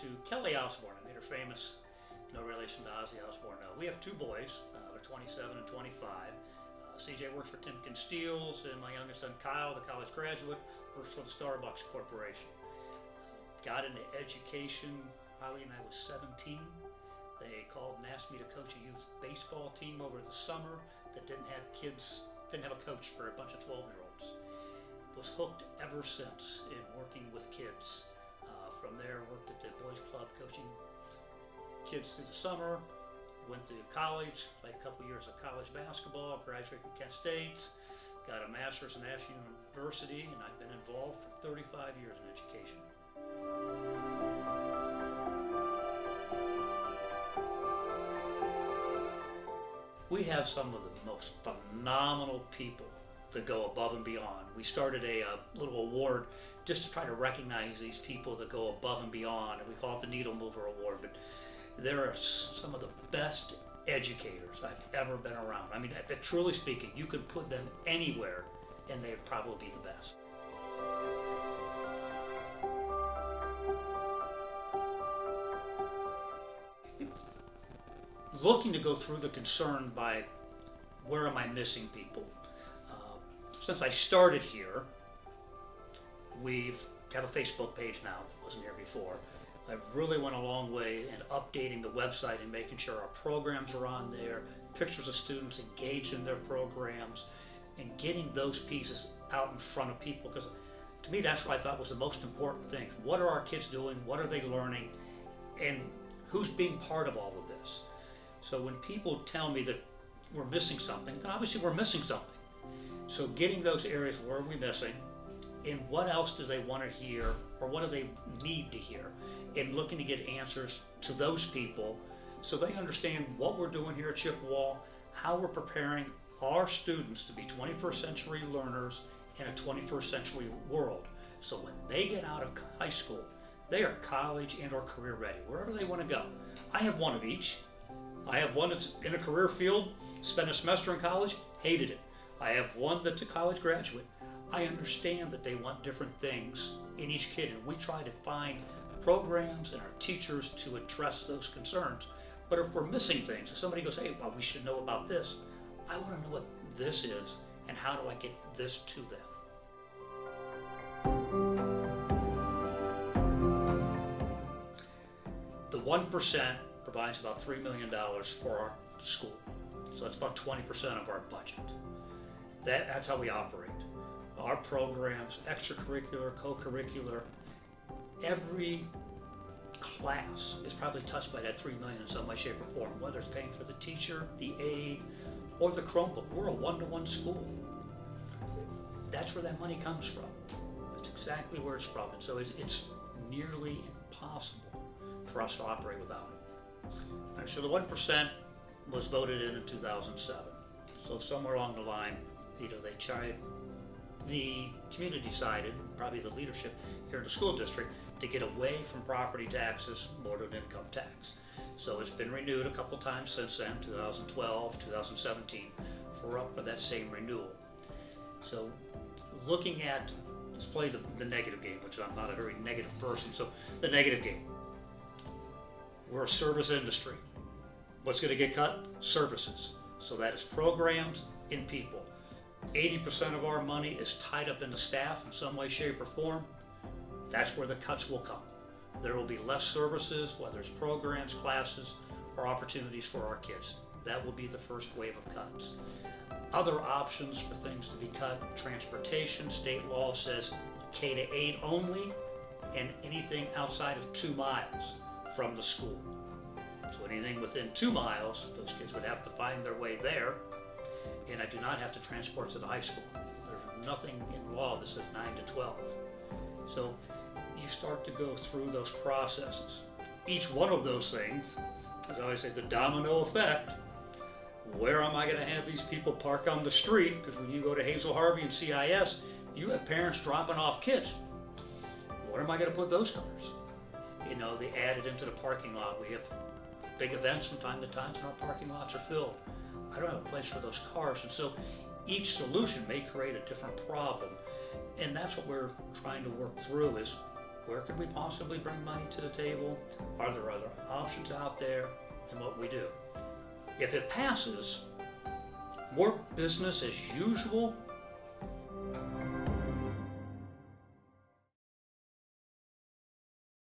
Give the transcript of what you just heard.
to Kelly Osborn. I made her famous, no relation to Ozzy Osbourne. No, we have two boys, they're 27 and 25. CJ works for Timken Steels, and my youngest son Kyle, the college graduate, works for the Starbucks Corporation. Got into education probably when I was 17. They called and asked me to coach a youth baseball team over the summer that didn't have a coach for a bunch of 12-year-olds. Was hooked ever since in working with kids. From there, worked at the boys club coaching kids through the summer. Went to college, played a couple years of college basketball, graduated from Kent State, got a master's in National University, and I've been involved for 35 years in education. We have some of the most phenomenal people that go above and beyond. We started a little award just to try to recognize these people that go above and beyond, and we call it the Needle Mover Award. But there are some of the best educators I've ever been around. I mean, truly speaking, you could put them anywhere and they'd probably be the best. Looking to go through the concern by where am I missing people? Since I started here, we have a Facebook page now that wasn't here before. I really went a long way in updating the website and making sure our programs are on there, pictures of students engaged in their programs, and getting those pieces out in front of people, because to me that's what I thought was the most important thing. What are our kids doing? What are they learning? And who's being part of all of this? So when people tell me that we're missing something, then obviously we're missing something. So getting those areas where are we missing, and what else do they want to hear, or what do they need to hear, and looking to get answers to those people so they understand what we're doing here at Chippewa, how we're preparing our students to be 21st century learners in a 21st century world. So when they get out of high school, they are college and or career ready, wherever they want to go. I have one of each. I have one that's in a career field, spent a semester in college, hated it. I have one that's a college graduate. I understand that they want different things in each kid, and we try to find programs and our teachers to address those concerns. But if we're missing things, if somebody goes, hey, well, we should know about this, I want to know what this is and how do I get this to them. The 1% provides about $3 million for our school. So that's about 20% of our budget. That's how we operate. Our programs, extracurricular, co-curricular, every class is probably touched by that $3 million in some way, shape, or form, whether it's paying for the teacher, the aide, or the Chromebook. We're a one-to-one school. That's where that money comes from. That's exactly where it's from. And so it's nearly impossible for us to operate without it. All right, so the 1% was voted in 2007. So somewhere along the line, they tried, the community decided, probably the leadership here in the school district, to get away from property taxes more to an income tax. So it's been renewed a couple times since then, 2012, 2017, for up for that same renewal. So looking at, let's play the negative game, which I'm not a very negative person, so the negative game. We're a service industry. What's going to get cut? Services. So that is programs and people. 80% of our money is tied up in the staff in some way, shape, or form. That's where the cuts will come. There will be less services, whether it's programs, classes, or opportunities for our kids. That will be the first wave of cuts. Other options for things to be cut: transportation. State law says K-8 only, and anything outside of 2 miles from the school. So anything within 2 miles, those kids would have to find their way there, and I do not have to transport to the high school. There's nothing in law that says 9 to 12. So you start to go through those processes. Each one of those things, as I always say, the domino effect. Where am I going to have these people park on the street? Because when you go to Hazel Harvey and CIS, you have parents dropping off kids. Where am I going to put those cars? They add it into the parking lot. We have big events from time to time, and our parking lots are filled. I don't have a place for those cars, and so each solution may create a different problem, and that's what we're trying to work through. Is where could we possibly bring money to the table? Are there other options out there? And what we do. If it passes, more business as usual